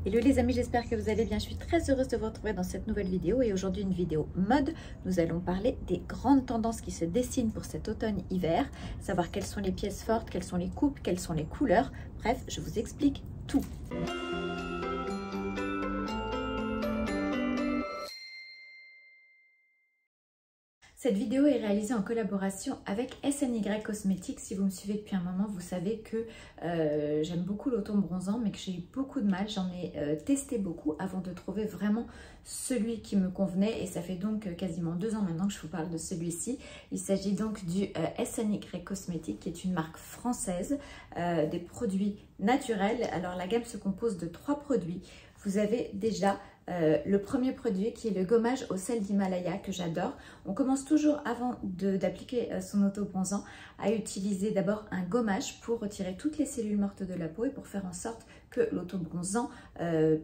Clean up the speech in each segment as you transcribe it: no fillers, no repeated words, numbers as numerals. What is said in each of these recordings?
Hello les amis, j'espère que vous allez bien. Je suis très heureuse de vous retrouver dans cette nouvelle vidéo et aujourd'hui une vidéo mode. Nous allons parler des grandes tendances qui se dessinent pour cet automne-hiver, savoir quelles sont les pièces fortes, quelles sont les coupes, quelles sont les couleurs. Bref, je vous explique tout. Cette vidéo est réalisée en collaboration avec SNY Cosmetics. Si vous me suivez depuis un moment, vous savez que j'aime beaucoup l'automne bronzant, mais que j'ai eu beaucoup de mal. J'en ai testé beaucoup avant de trouver vraiment celui qui me convenait. Et ça fait donc quasiment 2 ans maintenant que je vous parle de celui-ci. Il s'agit donc du SNY Cosmetics, qui est une marque française, des produits naturels. Alors la gamme se compose de 3 produits. Vous avez déjà le premier produit qui est le gommage au sel d'Himalaya que j'adore. On commence toujours avant d'appliquer son auto-bronzant à utiliser d'abord un gommage pour retirer toutes les cellules mortes de la peau et pour faire en sorte que l'auto-bronzant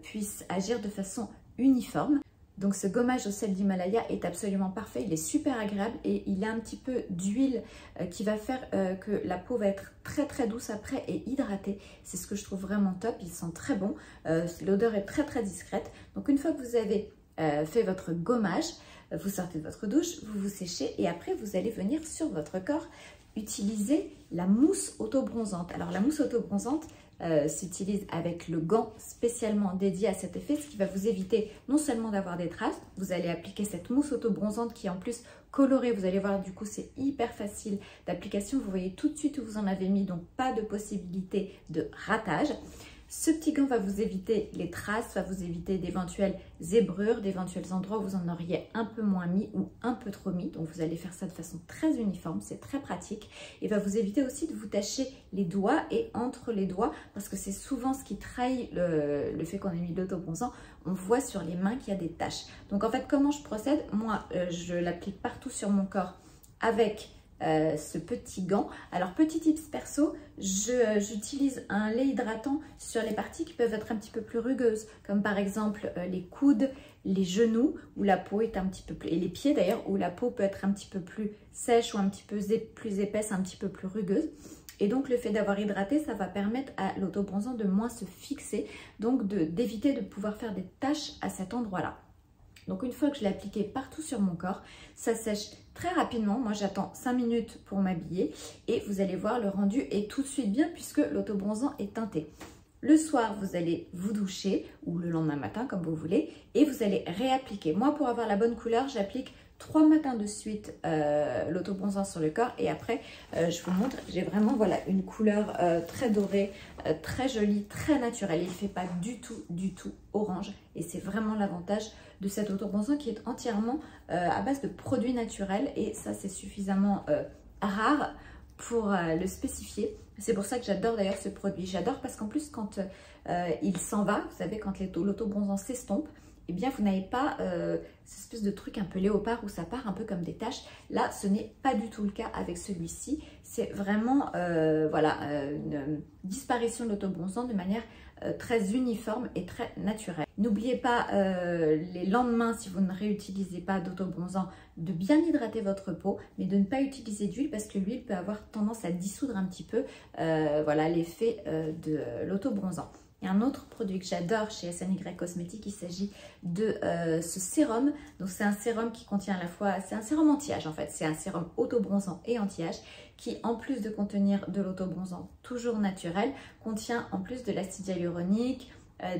puisse agir de façon uniforme. Donc ce gommage au sel d'Himalaya est absolument parfait, il est super agréable et il a un petit peu d'huile qui va faire que la peau va être très douce après et hydratée. C'est ce que je trouve vraiment top, il sent très bon, l'odeur est très discrète. Donc une fois que vous avez fait votre gommage, vous sortez de votre douche, vous vous séchez et après vous allez venir sur votre corps utiliser la mousse auto-bronzante. Alors la mousse auto-bronzante s'utilise avec le gant spécialement dédié à cet effet, ce qui va vous éviter non seulement d'avoir des traces, vous allez appliquer cette mousse auto-bronzante qui est en plus colorée, vous allez voir du coup c'est hyper facile d'application, vous voyez tout de suite où vous en avez mis, donc pas de possibilité de ratage. Ce petit gant va vous éviter les traces, va vous éviter d'éventuelles zébrures, d'éventuels endroits où vous en auriez un peu moins mis ou un peu trop mis. Donc vous allez faire ça de façon très uniforme, c'est très pratique. Et va vous éviter aussi de vous tacher les doigts et entre les doigts parce que c'est souvent ce qui trahit le fait qu'on ait mis de l'auto-bronzant. On voit sur les mains qu'il y a des taches. Donc en fait, comment je procède? Moi, je l'applique partout sur mon corps avec ce petit gant. Alors petit tips perso, j'utilise un lait hydratant sur les parties qui peuvent être un petit peu plus rugueuses, comme par exemple les coudes, les genoux où la peau est un petit peu plus, et les pieds d'ailleurs où la peau peut être un petit peu plus sèche ou un petit peu plus épaisse, un petit peu plus rugueuse. Et donc le fait d'avoir hydraté, ça va permettre à l'auto-bronzant de moins se fixer, donc d'éviter de pouvoir faire des taches à cet endroit-là. Donc une fois que je l'ai appliqué partout sur mon corps, ça sèche très rapidement. Moi j'attends 5 minutes pour m'habiller et vous allez voir le rendu est tout de suite bien puisque l'auto-bronzant est teinté. Le soir, vous allez vous doucher ou le lendemain matin comme vous voulez et vous allez réappliquer. Moi pour avoir la bonne couleur, j'applique 3 matins de suite l'auto-bronzant sur le corps et après je vous montre, j'ai vraiment voilà une couleur très dorée, très jolie, très naturelle. Il ne fait pas du tout orange et c'est vraiment l'avantage de cet auto-bronzant qui est entièrement à base de produits naturels et ça c'est suffisamment rare pour le spécifier. C'est pour ça que j'adore d'ailleurs ce produit. J'adore parce qu'en plus quand il s'en va, vous savez quand l'auto-bronzant s'estompe, eh bien vous n'avez pas cette espèce de truc un peu léopard où ça part un peu comme des taches. Là, ce n'est pas du tout le cas avec celui-ci. C'est vraiment voilà, une disparition de l'auto-bronzant de manière très uniforme et très naturelle. N'oubliez pas les lendemains, si vous ne réutilisez pas d'auto-bronzant, de bien hydrater votre peau, mais de ne pas utiliser d'huile parce que l'huile peut avoir tendance à dissoudre un petit peu voilà, l'effet de l'auto-bronzant. Il y a un autre produit que j'adore chez SNY Cosmetics, il s'agit de ce sérum. Donc c'est un sérum qui contient à la fois, c'est un sérum anti-âge en fait, c'est un sérum auto-bronzant et anti-âge qui en plus de contenir de l'auto-bronzant toujours naturel, contient en plus de l'acide hyaluronique,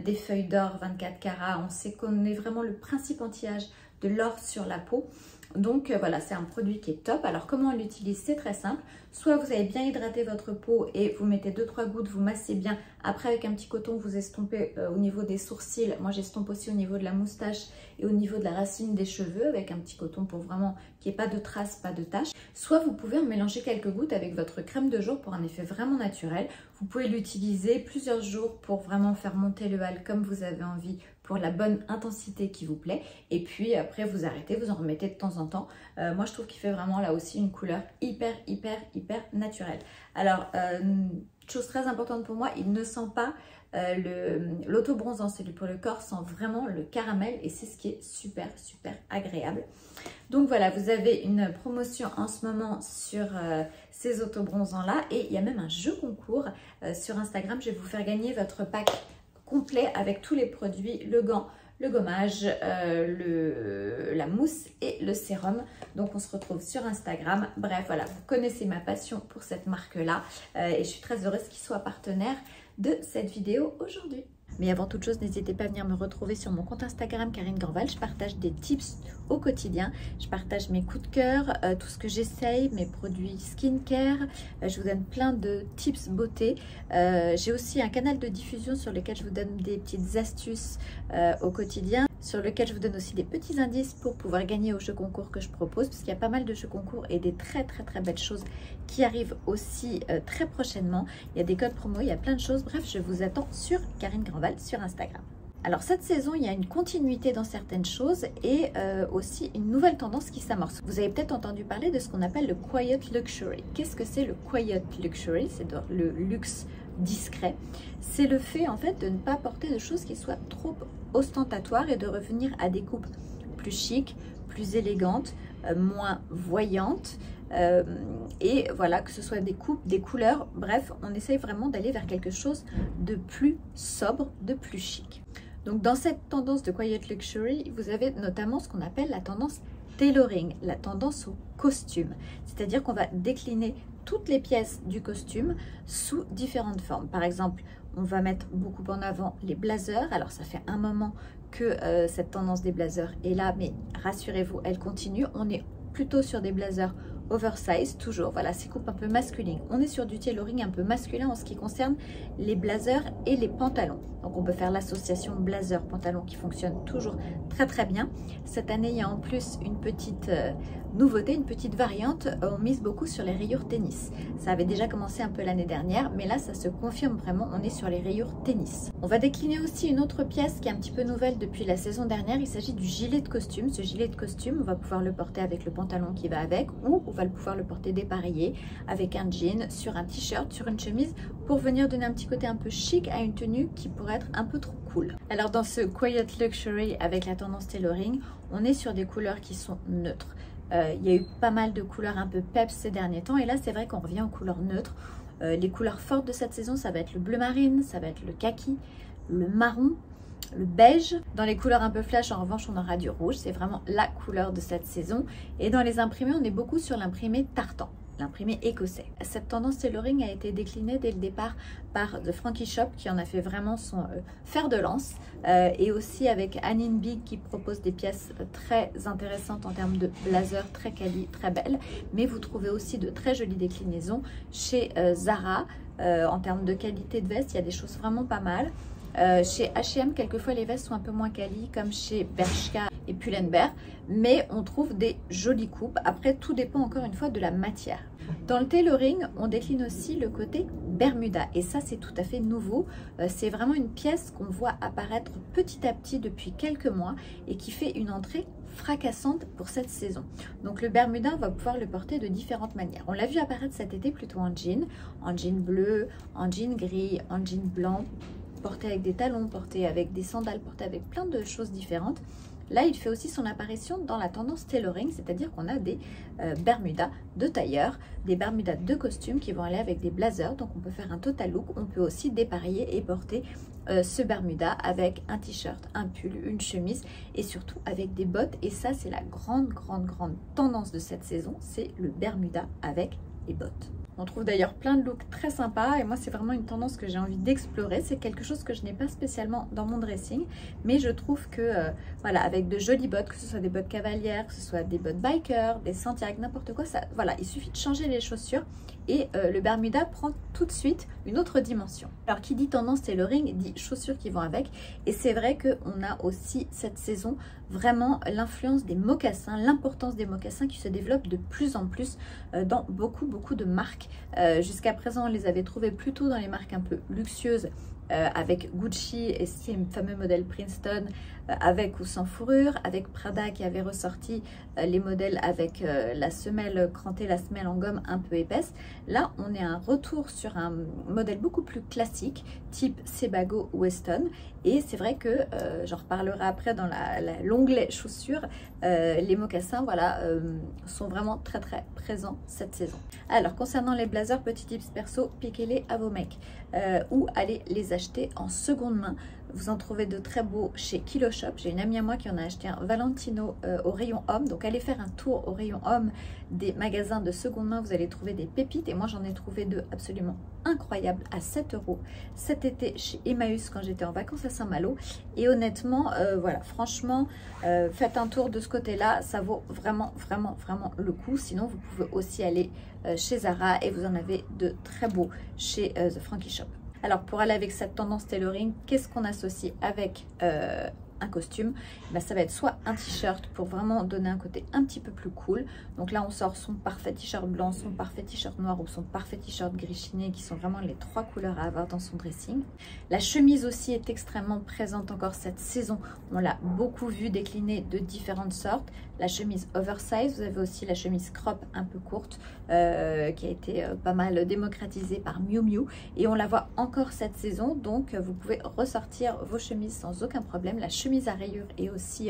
des feuilles d'or 24 carats. On sait qu'on est vraiment le principe anti-âge de l'or sur la peau. Donc voilà, c'est un produit qui est top. Alors comment on l'utilise? C'est très simple. Soit vous avez bien hydraté votre peau et vous mettez 2-3 gouttes, vous massez bien. Après avec un petit coton, vous estompez au niveau des sourcils. Moi j'estompe aussi au niveau de la moustache et au niveau de la racine des cheveux avec un petit coton pour vraiment qu'il n'y ait pas de traces, pas de taches. Soit vous pouvez en mélanger quelques gouttes avec votre crème de jour pour un effet vraiment naturel. Vous pouvez l'utiliser plusieurs jours pour vraiment faire monter le hâle comme vous avez envie, pour la bonne intensité qui vous plaît. Et puis après vous arrêtez, vous en remettez de temps en temps. Moi je trouve qu'il fait vraiment là aussi une couleur hyper naturelle. Alors chose très importante pour moi, il ne sent pas l'auto-bronzant, celui pour le corps sent vraiment le caramel et c'est ce qui est super agréable. Donc voilà, vous avez une promotion en ce moment sur ces auto-bronzants là et il y a même un jeu concours sur Instagram. Je vais vous faire gagner votre pack complet avec tous les produits, le gant, le gommage, la mousse et le sérum. Donc on se retrouve sur Instagram. Bref, voilà, vous connaissez ma passion pour cette marque-là et je suis très heureuse qu'ils soient partenaires de cette vidéo aujourd'hui. Mais avant toute chose, n'hésitez pas à venir me retrouver sur mon compte Instagram Karine Grandval. Je partage des tips au quotidien. Je partage mes coups de cœur, tout ce que j'essaye, mes produits skincare. Je vous donne plein de tips beauté. J'ai aussi un canal de diffusion sur lequel je vous donne des petites astuces au quotidien, sur lequel je vous donne aussi des petits indices pour pouvoir gagner aux jeux concours que je propose, parce qu'il y a pas mal de jeux concours et des très belles choses qui arrivent aussi très prochainement. Il y a des codes promo, il y a plein de choses. Bref, je vous attends sur Karine Grandval sur Instagram. Alors cette saison, il y a une continuité dans certaines choses et aussi une nouvelle tendance qui s'amorce. Vous avez peut-être entendu parler de ce qu'on appelle le Quiet Luxury. Qu'est-ce que c'est le Quiet Luxury? C'est le luxe discret. C'est le fait en fait de ne pas porter de choses qui soient trop ostentatoires et de revenir à des coupes plus chic, plus élégantes, moins voyantes. Et voilà, que ce soit des coupes, des couleurs, bref, on essaye vraiment d'aller vers quelque chose de plus sobre, de plus chic. Donc dans cette tendance de Quiet Luxury, vous avez notamment ce qu'on appelle la tendance tailoring, la tendance au costume. C'est-à-dire qu'on va décliner toutes les pièces du costume sous différentes formes. Par exemple, on va mettre beaucoup en avant les blazers. Alors ça fait un moment que cette tendance des blazers est là, mais rassurez-vous, elle continue. On est plutôt sur des blazers oversize, toujours, voilà, ces coupes un peu masculines. On est sur du tailoring un peu masculin en ce qui concerne les blazers et les pantalons. Donc on peut faire l'association blazer-pantalon qui fonctionne toujours très bien. Cette année, il y a en plus une petite nouveauté, une petite variante. On mise beaucoup sur les rayures tennis. Ça avait déjà commencé un peu l'année dernière, mais là, ça se confirme vraiment. On est sur les rayures tennis. On va décliner aussi une autre pièce qui est un petit peu nouvelle depuis la saison dernière. Il s'agit du gilet de costume. Ce gilet de costume, on va pouvoir le porter avec le pantalon qui va avec, ou on va pouvoir le porter dépareillé avec un jean, sur un t-shirt, sur une chemise, pour venir donner un petit côté un peu chic à une tenue qui pourrait être un peu trop cool. Alors dans ce Quiet Luxury avec la tendance tailoring, on est sur des couleurs qui sont neutres. Il y a eu pas mal de couleurs un peu peps ces derniers temps et là c'est vrai qu'on revient aux couleurs neutres. Les couleurs fortes de cette saison, ça va être le bleu marine, ça va être le kaki, le marron, le beige. Dans les couleurs un peu flash, en revanche, on aura du rouge. C'est vraiment la couleur de cette saison. Et dans les imprimés, on est beaucoup sur l'imprimé tartan, l'imprimé écossais. Cette tendance tailoring a été déclinée dès le départ par The Frankie Shop qui en a fait vraiment son fer de lance et aussi avec Anne Big qui propose des pièces très intéressantes en termes de blazer, très quali, très belles. Mais vous trouvez aussi de très jolies déclinaisons chez Zara. En termes de qualité de veste, il y a des choses vraiment pas mal. Chez H&M, quelquefois les vestes sont un peu moins quali, comme chez Bershka et Pull&Bear, mais on trouve des jolies coupes. Après, tout dépend encore une fois de la matière. Dans le tailoring, on décline aussi le côté Bermuda, et ça c'est tout à fait nouveau. C'est vraiment une pièce qu'on voit apparaître petit à petit depuis quelques mois et qui fait une entrée fracassante pour cette saison. Donc le Bermuda, on va pouvoir le porter de différentes manières. On l'a vu apparaître cet été plutôt en jean bleu, en jean gris, en jean blanc, porté avec des talons, porté avec des sandales, porté avec plein de choses différentes. Là, il fait aussi son apparition dans la tendance tailoring, c'est-à-dire qu'on a des bermudas de tailleur, des bermudas de costume qui vont aller avec des blazers. Donc on peut faire un total look, on peut aussi dépareiller et porter ce bermuda avec un t-shirt, un pull, une chemise et surtout avec des bottes. Et ça, c'est la grande tendance de cette saison, c'est le bermuda avec les bottes. On trouve d'ailleurs plein de looks très sympas et moi c'est vraiment une tendance que j'ai envie d'explorer. C'est quelque chose que je n'ai pas spécialement dans mon dressing, mais je trouve que voilà, avec de jolies bottes, que ce soit des bottes cavalières, que ce soit des bottes biker, des Santiago, n'importe quoi, ça, voilà, il suffit de changer les chaussures et le Bermuda prend tout de suite une autre dimension. Alors qui dit tendance tailoring dit chaussures qui vont avec, et c'est vrai qu'on a aussi cette saison vraiment l'influence des mocassins, l'importance des mocassins qui se développent de plus en plus dans beaucoup de marques. Jusqu'à présent on les avait trouvés plutôt dans les marques un peu luxueuses, avec Gucci et ces fameux modèles Princeton avec ou sans fourrure, avec Prada qui avait ressorti les modèles avec la semelle crantée, la semelle en gomme un peu épaisse. Là on est un retour sur un modèle beaucoup plus classique type Sebago Weston, et c'est vrai que j'en reparlerai après dans l'onglet chaussures, les mocassins voilà, sont vraiment très présents cette saison. Alors concernant les blazers, petit tips perso, piquez-les à vos mecs ou allez les acheter acheter en seconde main. Vous en trouvez de très beaux chez Kilo Shop. J'ai une amie à moi qui en a acheté un Valentino au rayon homme. Donc allez faire un tour au rayon homme des magasins de seconde main. Vous allez trouver des pépites. Et moi j'en ai trouvé deux absolument incroyables à 7 € cet été chez Emmaüs quand j'étais en vacances à Saint-Malo. Et honnêtement, voilà, franchement, faites un tour de ce côté-là. Ça vaut vraiment le coup. Sinon, vous pouvez aussi aller chez Zara et vous en avez de très beaux chez The Frankie Shop. Alors pour aller avec cette tendance tailoring, qu'est-ce qu'on associe avec un costume? Ben, ça va être soit un t-shirt pour vraiment donner un côté un petit peu plus cool. Donc là on sort son parfait t-shirt blanc, son parfait t-shirt noir ou son parfait t-shirt gris chiné qui sont vraiment les 3 couleurs à avoir dans son dressing. La chemise aussi est extrêmement présente encore cette saison. On l'a beaucoup vu décliner de différentes sortes. La chemise oversize, vous avez aussi la chemise crop un peu courte qui a été pas mal démocratisée par Miu Miu et on la voit encore cette saison, donc vous pouvez ressortir vos chemises sans aucun problème. La chemise à rayures est aussi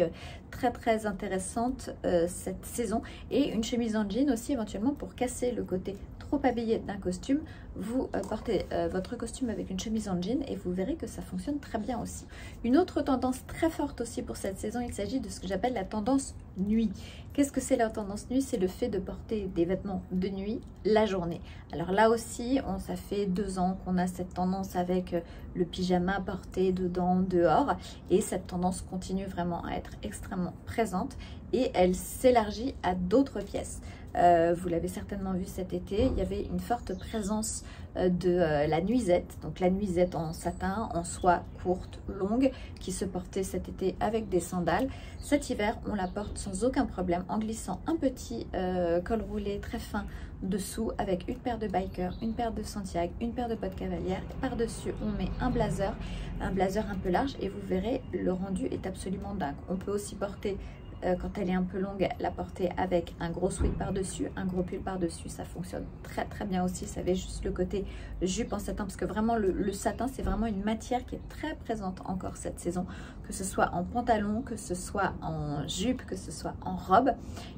très intéressante cette saison et une chemise en jean aussi éventuellement pour casser le côté trop habillé d'un costume. Vous portez votre costume avec une chemise en jean et vous verrez que ça fonctionne très bien aussi. Une autre tendance très forte aussi pour cette saison, il s'agit de ce que j'appelle la tendance nuit. Qu'est-ce que c'est la tendance nuit? C'est le fait de porter des vêtements de nuit la journée. Alors là aussi, ça fait 2 ans qu'on a cette tendance avec le pyjama porté dedans, dehors. Et cette tendance continue vraiment à être extrêmement présente et elle s'élargit à d'autres pièces. Vous l'avez certainement vu cet été, il y avait une forte présence de la nuisette. Donc la nuisette en satin, en soie courte, longue, qui se portait cet été avec des sandales. Cet hiver, on la porte sans aucun problème en glissant un petit col roulé très fin dessous avec une paire de bikers, une paire de Santiago, une paire de bottes cavalières. Par-dessus, on met un blazer un peu large et vous verrez, le rendu est absolument dingue. On peut aussi porter quand elle est un peu longue, la porter avec un gros sweat par-dessus, un gros pull par-dessus, ça fonctionne très bien aussi. Ça avait juste le côté jupe en satin, parce que vraiment le satin, c'est vraiment une matière qui est très présente encore cette saison, que ce soit en pantalon, que ce soit en jupe, que ce soit en robe.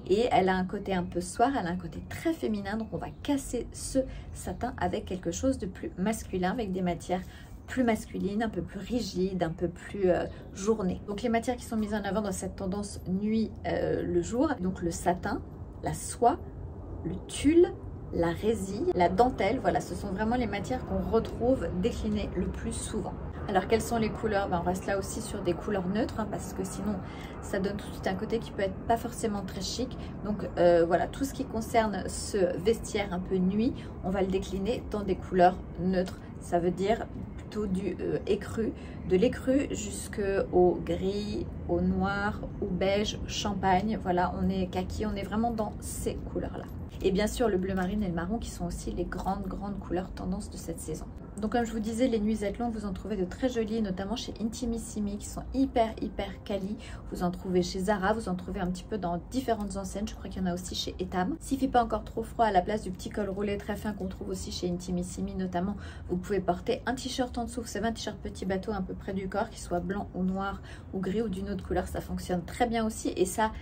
Et elle a un côté un peu soir, elle a un côté très féminin, donc on va casser ce satin avec quelque chose de plus masculin, avec des matières plus masculine, un peu plus rigide, un peu plus journée. Donc les matières qui sont mises en avant dans cette tendance nuit le jour, donc le satin, la soie, le tulle, la résille, la dentelle, voilà, ce sont vraiment les matières qu'on retrouve déclinées le plus souvent. Alors quelles sont les couleurs? On reste là aussi sur des couleurs neutres, parce que sinon ça donne tout de suite un côté qui peut être pas forcément très chic. Donc voilà, tout ce qui concerne ce vestiaire un peu nuit, on va le décliner dans des couleurs neutres. Ça veut dire plutôt du écru, de l'écru jusqu'au gris, au noir, au beige, champagne. Voilà, on est kaki, on est vraiment dans ces couleurs-là. Et bien sûr, le bleu marine et le marron qui sont aussi les grandes couleurs tendance de cette saison. Donc comme je vous disais, les nuisettes longues, vous en trouvez de très jolies, notamment chez Intimissimi, qui sont hyper quali. Vous en trouvez chez Zara, vous en trouvez un petit peu dans différentes enseignes. Je crois qu'il y en a aussi chez Etam. S'il ne fait pas encore trop froid, à la place du petit col roulé très fin qu'on trouve aussi chez Intimissimi notamment, vous pouvez porter un t-shirt en dessous. Vous savez, un t-shirt petit bateau un peu près du corps, qui soit blanc ou noir ou gris ou d'une autre couleur. Ça fonctionne très bien aussi et ça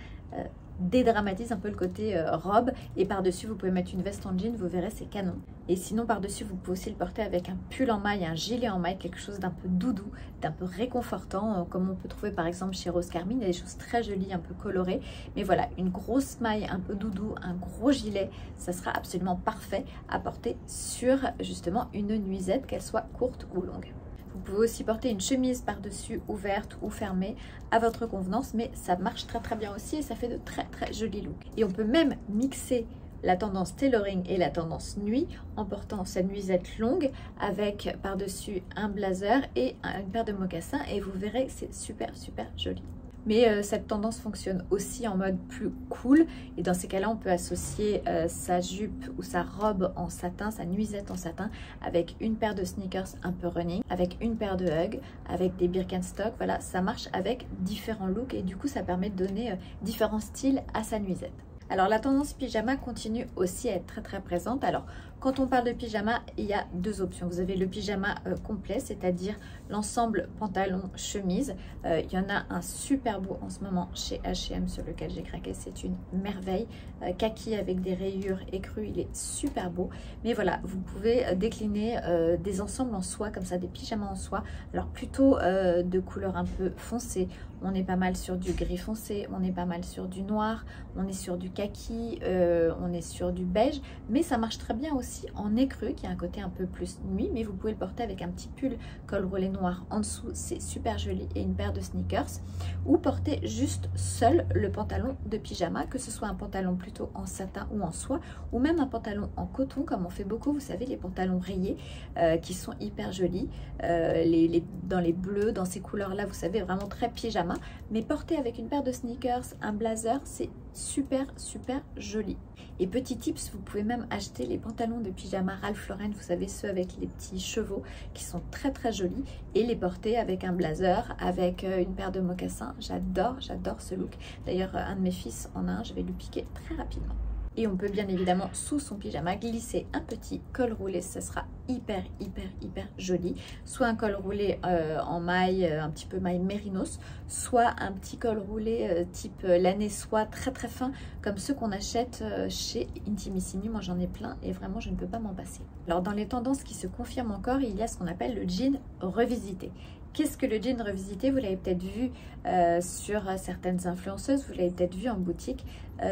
dédramatise un peu le côté robe. Et par-dessus, vous pouvez mettre une veste en jean, vous verrez, c'est canon. Et sinon, par-dessus, vous pouvez aussi le porter avec un pull en maille, un gilet en maille, quelque chose d'un peu doudou, d'un peu réconfortant, comme on peut trouver par exemple chez Rose Carmine. Il y a des choses très jolies, un peu colorées. Mais voilà, une grosse maille un peu doudou, un gros gilet, ça sera absolument parfait à porter sur justement une nuisette, qu'elle soit courte ou longue. Vous pouvez aussi porter une chemise par-dessus ouverte ou fermée à votre convenance, mais ça marche très bien aussi et ça fait de très jolis looks. Et on peut même mixer la tendance tailoring et la tendance nuit en portant sa nuisette longue avec par-dessus un blazer et une paire de mocassins et vous verrez que c'est super joli. Mais cette tendance fonctionne aussi en mode plus cool et dans ces cas-là, on peut associer sa jupe ou sa robe en satin, sa nuisette en satin avec une paire de sneakers un peu running, avec une paire de Hug, avec des Birkenstock. Voilà, ça marche avec différents looks et du coup, ça permet de donner différents styles à sa nuisette. Alors la tendance pyjama continue aussi à être très très présente. Alors quand on parle de pyjama, il y a deux options. Vous avez le pyjama complet, c'est-à-dire l'ensemble pantalon, chemise. Il y en a un super beau en ce moment chez H&M sur lequel j'ai craqué. C'est une merveille. Kaki avec des rayures écrues, il est super beau. Mais voilà, vous pouvez décliner des ensembles en soie, comme ça, des pyjamas en soie. Alors plutôt de couleur un peu foncée. On est pas mal sur du gris foncé, on est pas mal sur du noir, on est sur du kaki, on est sur du beige. Mais ça marche très bien aussi en écru, qui a un côté un peu plus nuit. Mais vous pouvez le porter avec un petit pull col roulé noir en dessous, c'est super joli, et une paire de sneakers. Ou porter juste seul le pantalon de pyjama, que ce soit un pantalon plutôt en satin ou en soie, ou même un pantalon en coton, comme on fait beaucoup, vous savez, les pantalons rayés qui sont hyper jolis, dans les bleus, dans ces couleurs-là, vous savez, vraiment très pyjama. Mais porté avec une paire de sneakers, un blazer, c'est super super joli. Et petit tips, vous pouvez même acheter les pantalons de pyjama Ralph Lauren, vous savez, ceux avec les petits chevaux qui sont très très jolis, et les porter avec un blazer, avec une paire de mocassins. J'adore ce look. D'ailleurs, un de mes fils en a un, je vais lui piquer très rapidement. Et on peut bien évidemment sous son pyjama glisser un petit col roulé, ça sera hyper joli. Soit un col roulé en maille, un petit peu maille mérinos, soit un petit col roulé type laine soie très très fin, comme ceux qu'on achète chez Intimissimi. Moi j'en ai plein et vraiment je ne peux pas m'en passer. Alors dans les tendances qui se confirment encore, il y a ce qu'on appelle le jean revisité. Qu'est-ce que le jean revisité? Vous l'avez peut-être vu sur certaines influenceuses, vous l'avez peut-être vu en boutique.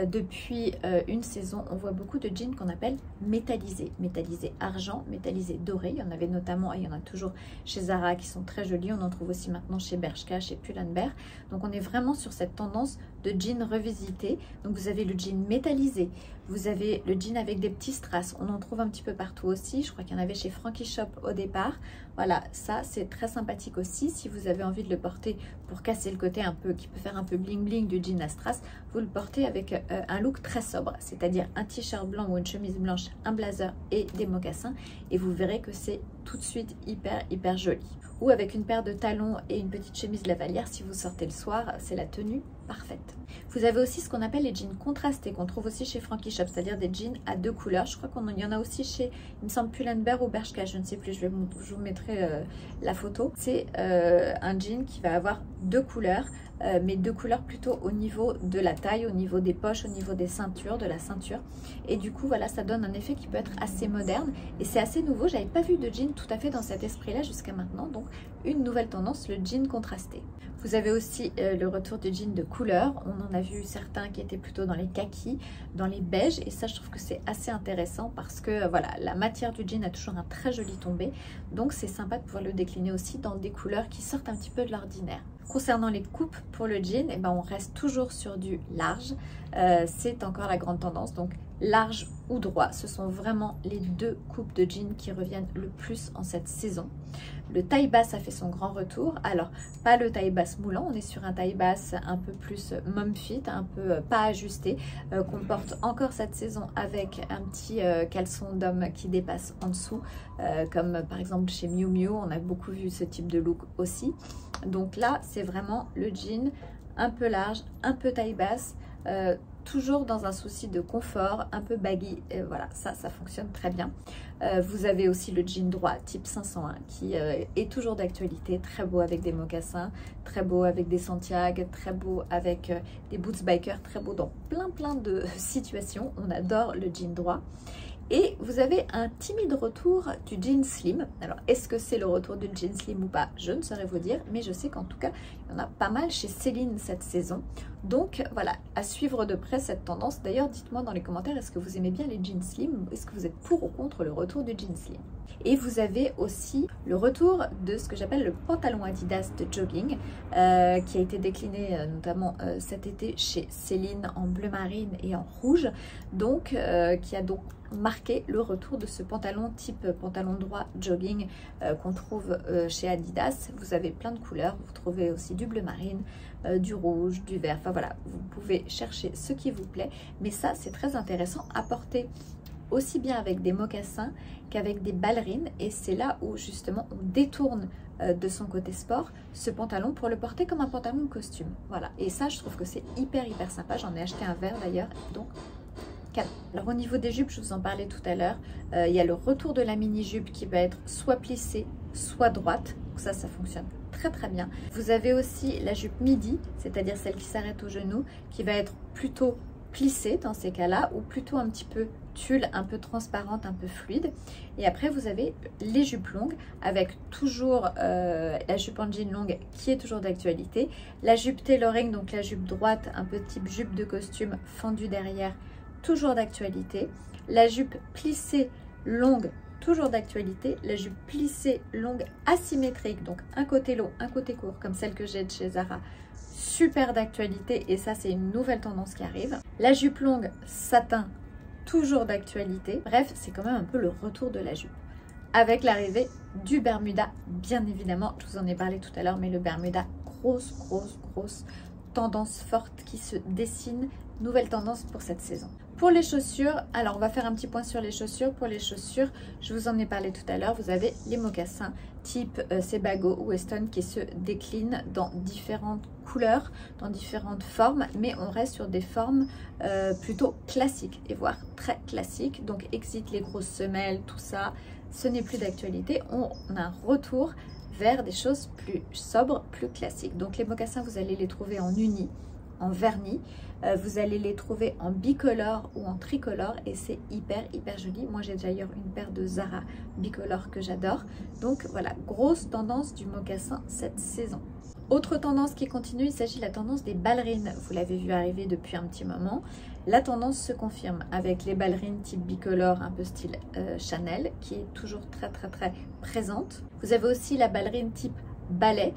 Depuis une saison, on voit beaucoup de jeans qu'on appelle métallisés. Métallisés argent, métallisés doré. Il y en avait notamment, et il y en a toujours chez Zara qui sont très jolis. On en trouve aussi maintenant chez Bershka, chez Pull&Bear. Donc on est vraiment sur cette tendance de jean revisité. Donc vous avez le jean métallisé, vous avez le jean avec des petits strass. On en trouve un petit peu partout aussi. Je crois qu'il y en avait chez Frankie Shop au départ. Voilà, ça c'est très sympathique aussi. Si vous avez envie de le porter pour casser le côté un peu, qui peut faire un peu bling bling du jean à strass, vous le portez avec un look très sobre, c'est-à-dire un t-shirt blanc ou une chemise blanche, un blazer et des mocassins, et vous verrez que c'est tout de suite hyper joli. Ou avec une paire de talons et une petite chemise lavalière, si vous sortez le soir, c'est la tenue parfaite. Vous avez aussi ce qu'on appelle les jeans contrastés, qu'on trouve aussi chez Frankie Shop, c'est-à-dire des jeans à deux couleurs. Je crois qu'il y en a aussi chez, il me semble, Pull&Bear ou Bershka, je ne sais plus, je vous mettrai la photo. C'est un jean qui va avoir deux couleurs, mais deux couleurs plutôt au niveau de la taille, au niveau des poches, au niveau des ceintures, de la ceinture. Et du coup, voilà, ça donne un effet qui peut être assez moderne. Et c'est assez nouveau, j'avais pas vu de jean tout à fait dans cet esprit-là jusqu'à maintenant. Donc, une nouvelle tendance, le jean contrasté. Vous avez aussi le retour du jean de couleur. On en a vu certains qui étaient plutôt dans les kakis, dans les beiges. Et ça, je trouve que c'est assez intéressant parce que voilà, la matière du jean a toujours un très joli tombé. Donc, c'est sympa de pouvoir le décliner aussi dans des couleurs qui sortent un petit peu de l'ordinaire. Concernant les coupes pour le jean, eh ben, on reste toujours sur du large. C'est encore la grande tendance. Donc, large ou droit, ce sont vraiment les deux coupes de jean qui reviennent le plus en cette saison. Le taille basse a fait son grand retour. Alors, pas le taille basse moulant, on est sur un taille basse un peu plus mom fit, un peu pas ajusté, qu'on porte encore cette saison avec un petit caleçon d'homme qui dépasse en dessous, comme par exemple chez Miu Miu, on a beaucoup vu ce type de look aussi. Donc là, c'est vraiment le jean un peu large, un peu taille basse, toujours dans un souci de confort, un peu baggy. Voilà, ça fonctionne très bien. Vous avez aussi le jean droit type 501 qui est toujours d'actualité, très beau avec des mocassins, très beau avec des Santiago, très beau avec des boots biker, très beau dans plein de situations. On adore le jean droit. Et vous avez un timide retour du jean slim. Alors, est-ce que c'est le retour du jean slim ou pas? Je ne saurais vous dire, mais je sais qu'en tout cas, il y en a pas mal chez Céline cette saison. Donc, voilà, à suivre de près cette tendance. D'ailleurs, dites-moi dans les commentaires, est-ce que vous aimez bien les jeans slim? Est-ce que vous êtes pour ou contre le retour du jean slim? Et vous avez aussi le retour de ce que j'appelle le pantalon Adidas de jogging, qui a été décliné notamment cet été chez Céline en bleu marine et en rouge. Donc, qui a donc marqué le retour de ce pantalon type pantalon droit jogging qu'on trouve chez Adidas. Vous avez plein de couleurs, vous trouvez aussi du bleu marine, du rouge, du vert, enfin voilà, vous pouvez chercher ce qui vous plaît, mais ça c'est très intéressant à porter aussi bien avec des mocassins qu'avec des ballerines, et c'est là où justement on détourne de son côté sport ce pantalon pour le porter comme un pantalon de costume. Voilà, et ça je trouve que c'est hyper sympa. J'en ai acheté un vert d'ailleurs, donc canon. Alors au niveau des jupes, je vous en parlais tout à l'heure, il y a le retour de la mini jupe qui va être soit plissée soit droite, donc ça fonctionne très bien. Vous avez aussi la jupe midi, c'est-à-dire celle qui s'arrête au genou, qui va être plutôt plissée dans ces cas-là, ou plutôt un petit peu tulle, un peu transparente, un peu fluide. Et après vous avez les jupes longues avec toujours la jupe en jean longue qui est toujours d'actualité, la jupe tailoring, donc la jupe droite un peu type jupe de costume fendue derrière, toujours d'actualité, la jupe plissée longue toujours d'actualité, la jupe plissée longue asymétrique, donc un côté long, un côté court, comme celle que j'ai de chez Zara, super d'actualité, et ça c'est une nouvelle tendance qui arrive. La jupe longue satin, toujours d'actualité. Bref, c'est quand même un peu le retour de la jupe, avec l'arrivée du Bermuda, bien évidemment. Je vous en ai parlé tout à l'heure, mais le Bermuda, grosse tendance forte qui se dessine, nouvelle tendance pour cette saison. Pour les chaussures, alors on va faire un petit point sur les chaussures. Pour les chaussures, je vous en ai parlé tout à l'heure, vous avez les mocassins type Sebago ou Weston qui se déclinent dans différentes couleurs, dans différentes formes, mais on reste sur des formes plutôt classiques et voire très classiques. Donc exit les grosses semelles, tout ça, ce n'est plus d'actualité. On a un retour vers des choses plus sobres, plus classiques. Donc les mocassins, vous allez les trouver en uni, en vernis, vous allez les trouver en bicolore ou en tricolore, et c'est hyper joli. Moi j'ai d'ailleurs une paire de Zara bicolore que j'adore. Donc voilà, grosse tendance du mocassin cette saison. Autre tendance qui continue, il s'agit de la tendance des ballerines. Vous l'avez vu arriver depuis un petit moment. La tendance se confirme avec les ballerines type bicolore, un peu style Chanel, qui est toujours très présente. Vous avez aussi la ballerine type ballet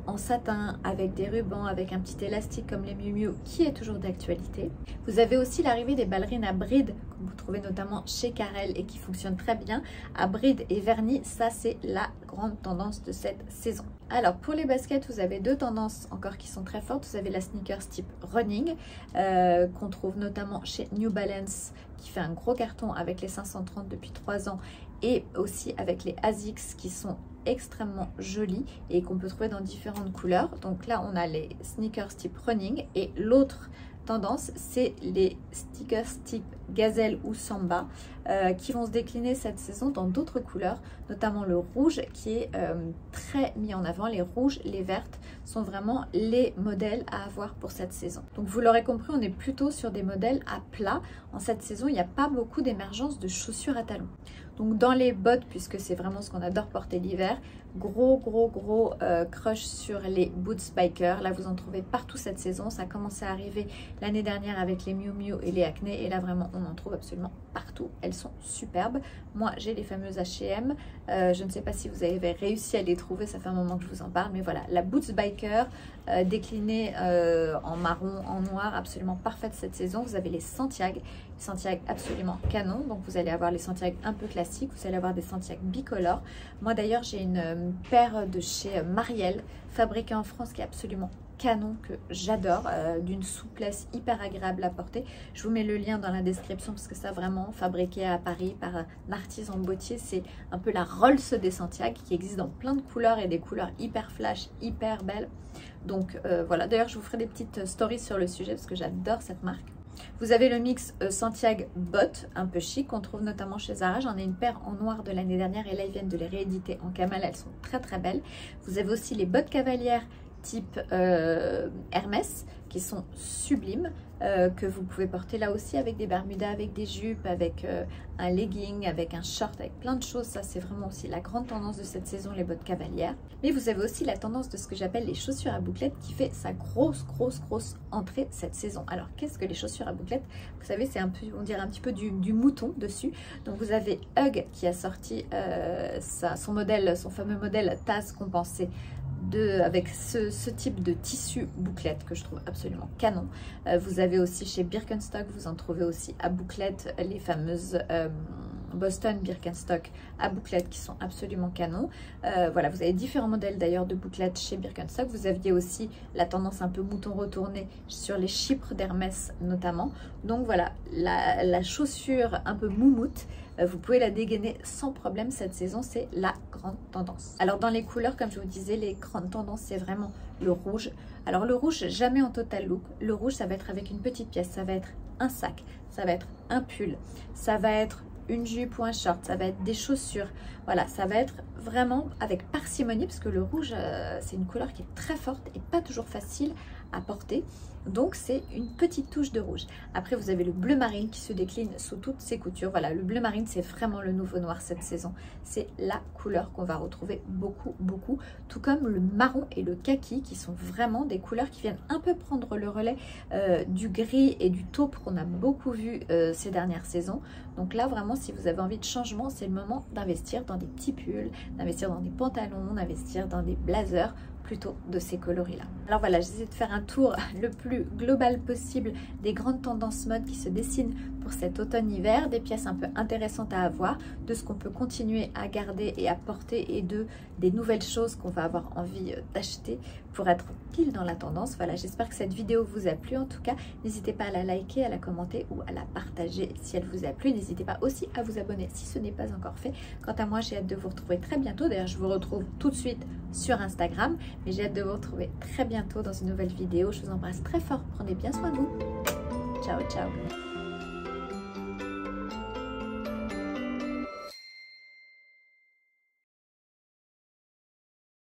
en satin avec des rubans, avec un petit élastique comme les Miu Miu, qui est toujours d'actualité. Vous avez aussi l'arrivée des ballerines à bride, que vous trouvez notamment chez Carrel et qui fonctionne très bien, à bride et vernis. Ça c'est la grande tendance de cette saison. Alors pour les baskets, vous avez deux tendances encore qui sont très fortes. Vous avez la sneakers type running qu'on trouve notamment chez New Balance, qui fait un gros carton avec les 530 depuis 3 ans, et aussi avec les ASICS qui sont extrêmement jolis et qu'on peut trouver dans différentes couleurs. Donc là on a les sneakers type running, et l'autre tendance c'est les sneakers type gazelle ou samba qui vont se décliner cette saison dans d'autres couleurs, notamment le rouge qui est très mis en avant. Les rouges, les vertes sont vraiment les modèles à avoir pour cette saison. Donc vous l'aurez compris, on est plutôt sur des modèles à plat. En cette saison, il n'y a pas beaucoup d'émergence de chaussures à talons. Donc dans les bottes, puisque c'est vraiment ce qu'on adore porter l'hiver, gros crush sur les boots biker. Là vous en trouvez partout cette saison. Ça a commencé à arriver l'année dernière avec les Miu Miu et les Acne, et là vraiment on en trouve absolument partout. Elles sont superbes. Moi j'ai les fameuses H&M, je ne sais pas si vous avez réussi à les trouver, ça fait un moment que je vous en parle, mais voilà, la boots biker déclinée en marron, en noir, absolument parfaite cette saison. Vous avez les Santiago absolument canon. Donc vous allez avoir les Santiago un peu classiques, vous allez avoir des Santiago bicolores. Moi d'ailleurs j'ai une paire de chez Marielle fabriquée en France qui est absolument canon, que j'adore, d'une souplesse hyper agréable à porter. Je vous mets le lien dans la description parce que ça vraiment fabriqué à Paris par un artisan bottier, c'est un peu la Rolls des Santiago qui existe dans plein de couleurs et des couleurs hyper flash, hyper belles. Donc voilà, d'ailleurs je vous ferai des petites stories sur le sujet parce que j'adore cette marque. Vous avez le mix Santiago bottes, un peu chic, qu'on trouve notamment chez Zara. J'en ai une paire en noir de l'année dernière et là ils viennent de les rééditer en camel, elles sont très belles. Vous avez aussi les bottes cavalières type Hermès qui sont sublimes, que vous pouvez porter là aussi avec des bermudas, avec des jupes, avec un legging, avec un short, avec plein de choses. Ça c'est vraiment aussi la grande tendance de cette saison, les bottes cavalières. Mais vous avez aussi la tendance de ce que j'appelle les chaussures à bouclettes qui fait sa grosse entrée cette saison. Alors qu'est-ce que les chaussures à bouclettes? Vous savez, c'est un peu, on dirait un petit peu du mouton dessus. Donc vous avez Hug qui a sorti son modèle, son fameux modèle tasse compensée avec ce type de tissu bouclette que je trouve absolument canon. Vous avez aussi chez Birkenstock, vous en trouvez aussi à bouclette les fameuses Boston, Birkenstock à bouclettes qui sont absolument canons. Voilà, vous avez différents modèles d'ailleurs de bouclettes chez Birkenstock. Vous aviez aussi la tendance un peu mouton retourné sur les chypres d'Hermès notamment. Donc voilà, la chaussure un peu moumoute, vous pouvez la dégainer sans problème cette saison, c'est la grande tendance. Alors dans les couleurs, comme je vous disais, les grandes tendances, c'est vraiment le rouge. Alors le rouge, jamais en total look. Le rouge, ça va être avec une petite pièce, ça va être un sac, ça va être un pull, ça va être une jupe ou un short, ça va être des chaussures. Voilà, ça va être vraiment avec parcimonie parce que le rouge, c'est une couleur qui est très forte et pas toujours facile à porter. Donc c'est une petite touche de rouge. Après vous avez le bleu marine qui se décline sous toutes ses coutures. Voilà, le bleu marine c'est vraiment le nouveau noir cette saison. C'est la couleur qu'on va retrouver beaucoup. Tout comme le marron et le kaki qui sont vraiment des couleurs qui viennent un peu prendre le relais du gris et du taupe qu'on a beaucoup vu ces dernières saisons. Donc là vraiment si vous avez envie de changement, c'est le moment d'investir dans des petits pulls, d'investir dans des pantalons, d'investir dans des blazers, plutôt de ces coloris là. Alors voilà, j'essaie de faire un tour le plus global possible des grandes tendances mode qui se dessinent pour cet automne-hiver, des pièces un peu intéressantes à avoir, de ce qu'on peut continuer à garder et à porter et des nouvelles choses qu'on va avoir envie d'acheter pour être pile dans la tendance. Voilà, j'espère que cette vidéo vous a plu. En tout cas, n'hésitez pas à la liker, à la commenter ou à la partager si elle vous a plu. N'hésitez pas aussi à vous abonner si ce n'est pas encore fait. Quant à moi, j'ai hâte de vous retrouver très bientôt. D'ailleurs, je vous retrouve tout de suite sur Instagram. Mais j'ai hâte de vous retrouver très bientôt dans une nouvelle vidéo. Je vous embrasse très fort. Prenez bien soin de vous. Ciao, ciao.